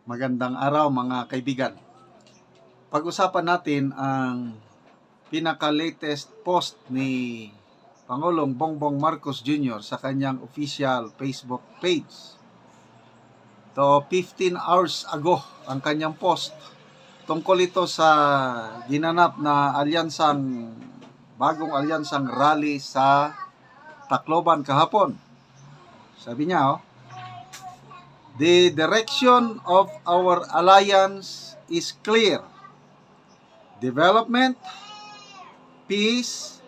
Magandang araw mga kaibigan. Pag-usapan natin ang pinaka-latest post ni Pangulong Bongbong Marcos Jr. sa kanyang official Facebook page. To 15 hours ago ang kanyang post tungkol ito sa ginanap na bagong alyansang rally sa Tacloban kahapon. Sabi niya, "The direction of our alliance is clear. Development, peace,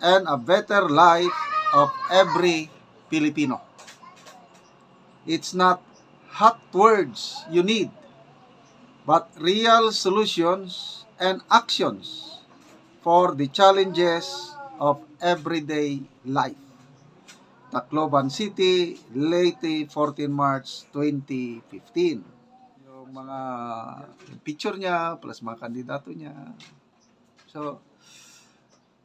and a better life of every Filipino. It's not hot words you need, but real solutions and actions for the challenges of everyday life." Tacloban City, Leyte, 14 March 2015. Yung mga picture niya, plus mga kandidato niya. So,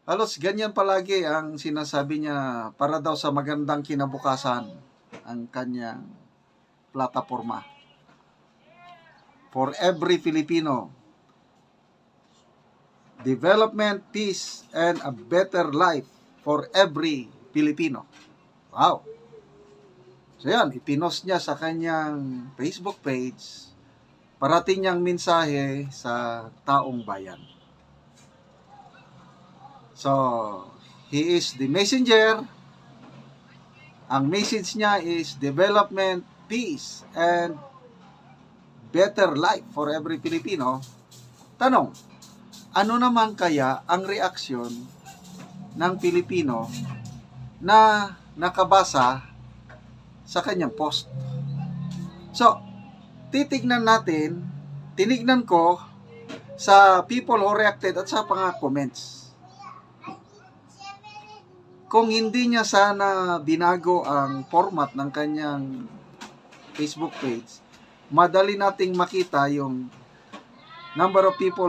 halos ganyan palagi ang sinasabi niya para daw sa magandang kinabukasan ang kanyang plataforma. For every Filipino, development, peace, and a better life for every Filipino. Wow! So yan, ipinost niya sa kanyang Facebook page, parating niyang mensahe sa taong bayan. So, he is the messenger. Ang message niya is development, peace, and better life for every Filipino. Tanong, ano naman kaya ang reaksyon ng Pilipino na nakabasa sa kanyang post? So, tinignan ko sa people who reacted at sa mga comments. Kung hindi niya sana binago ang format ng kanyang Facebook page, madali nating makita yung number of people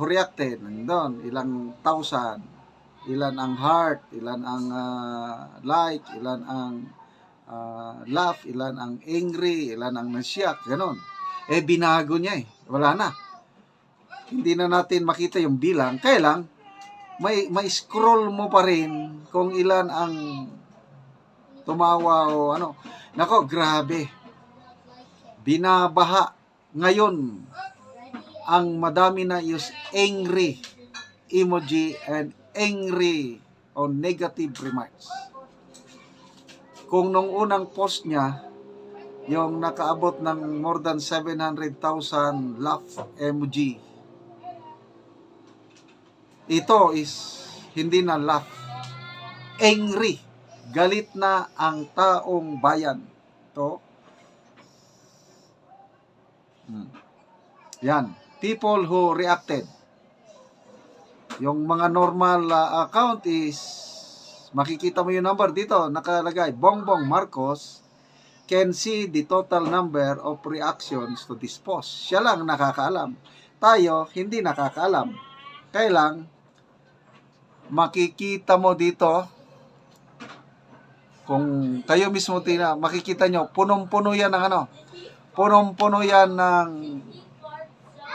who reacted. Nandun, ilang thousand, ilan ang heart, ilan ang like, ilan ang laugh, ilan ang angry, ilan ang nasyak, ganon. Binago niya wala na. Hindi na natin makita yung bilang. Kaya lang, may scroll mo pa rin kung ilan ang tumawa o ano. Nako, grabe. Binabaha ngayon ang madami na use angry emoji and angry o negative remarks. Kung nung unang post niya, yung nakaabot ng more than 700,000 laugh emoji, ito is hindi na laugh, angry, galit na ang taong bayan. Ito, yan, people who reacted. Yung mga normal account is, makikita mo yung number dito, nakalagay, Bongbong Marcos can see the total number of reactions to this post. Siya lang nakakaalam. Tayo, hindi nakakaalam. Kaya lang, makikita mo dito, kung kayo mismo makikita nyo, punong-puno yan ng punong-puno yan ng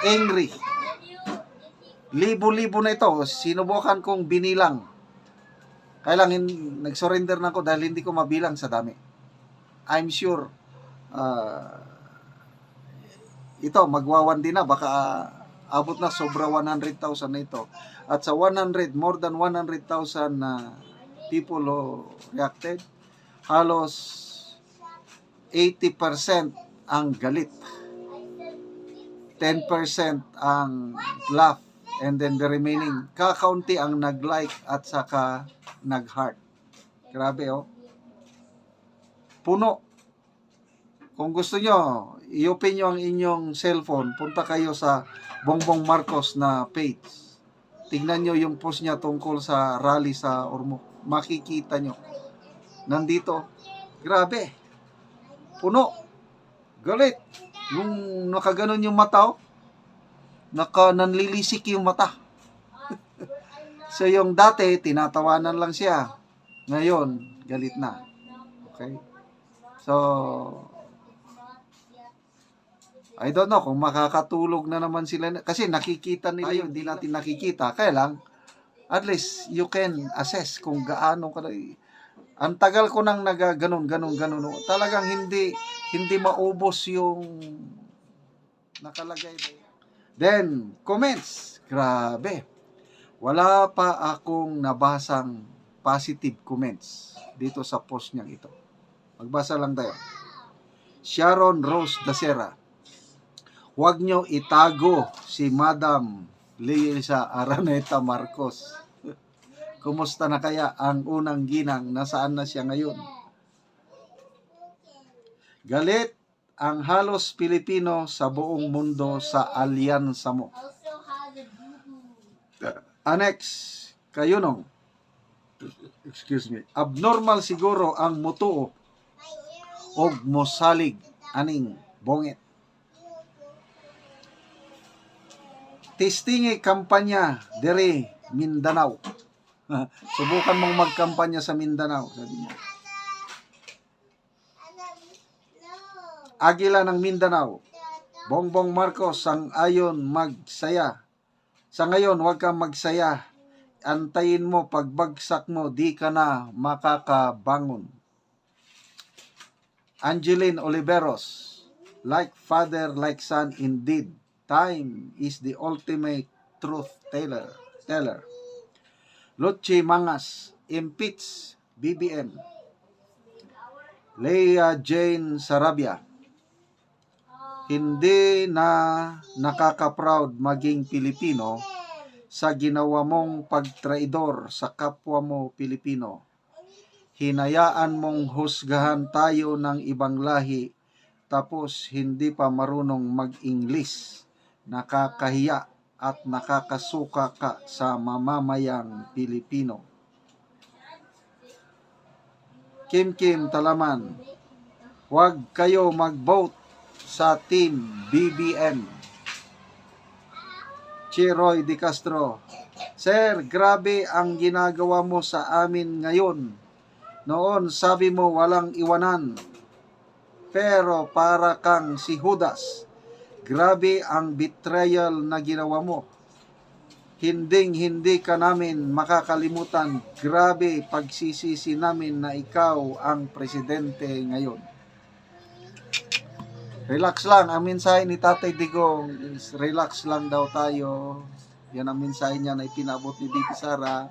angry. Libo-libo na ito. Sinubukan kong binilang. Kaya lang, nag-surrender na ako dahil hindi ko mabilang sa dami. I'm sure, ito, magwawan din na. Baka abot na, sobra 100,000 na ito. At sa more than 100,000 na people who reacted, halos 80% ang galit. 10% ang laugh. And then the remaining, kakaunti ang nag-like at saka nag-heart. Grabe, puno. Kung gusto nyo, i-open nyo ang inyong cellphone, punta kayo sa Bongbong Marcos na page. Tingnan nyo yung post niya tungkol sa rally sa Ormoc. Makikita nyo. Nandito. Grabe. Puno. Galit. Yung nakaganon yung mata, nanlilisik yung mata. So yung dati, tinatawanan lang siya. Ngayon, galit na. Okay? So, I don't know kung makakatulog na naman sila. Kasi nakikita nila yun, hindi natin nakikita. Kaya lang, at least you can assess kung gaano ka. Ang tagal ko nang ganon. Talagang hindi maubos yung nakalagay. Then, comments. Grabe. Wala pa akong nabasang positive comments dito sa post niyang ito. Magbasa lang tayo. Sharon Rose Dacera. Huwag nyo itago si Madam Lisa Araneta Marcos. Kumusta na kaya ang unang ginang? Nasaan na siya ngayon? Galit ang halos Pilipino sa buong mundo sa alyansa mo. Annex, kayunong. Excuse me. Abnormal siguro ang mutuo og mosalig aning bongit. Testingi kampanya dere Mindanao. Subukan mong magkampanya sa Mindanao, sabi niya. Agila ng Mindanao. Bongbong Marcos sang ayon magsaya. Sa ngayon, huwag kang magsaya. Antayin mo, pagbagsak mo, di ka na makakabangon. Angeline Oliveros. Like father, like son, indeed. Time is the ultimate truth teller. Luchi Mangas, impeach BBM. Leah Jane Sarabia. Hindi na nakaka-proud maging Pilipino sa ginawa mong pagtraidor sa kapwa mo Pilipino. Hinayaan mong husgahan tayo ng ibang lahi tapos hindi pa marunong mag-English. Nakakahiya at nakakasuka ka sa mamamayang Pilipino. Kim Talaman, huwag kayo mag-vote sa Team BBM. Chiroy De Castro, Sir, grabe ang ginagawa mo sa amin ngayon. Noon sabi mo walang iwanan, pero para kang si Judas. Grabe ang betrayal na ginawa mo. Hindi ka namin makakalimutan. Grabe pagsisisi namin na ikaw ang presidente ngayon. Relax lang. Ang mensahe ni Tatay Digong is relax lang daw tayo. Yan ang mensahe niya na ipinabot ni Bibi Sara.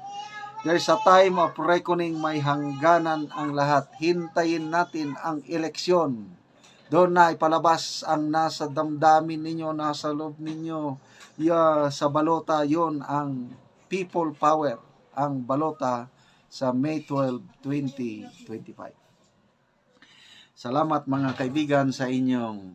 There's a time of reckoning, may hangganan ang lahat. Hintayin natin ang eleksyon. Doon na ipalabas ang nasa damdamin ninyo, nasa loob ninyo. Sa balota, yon ang people power. Ang balota sa May 12, 2025. Salamat mga kaibigan sa inyong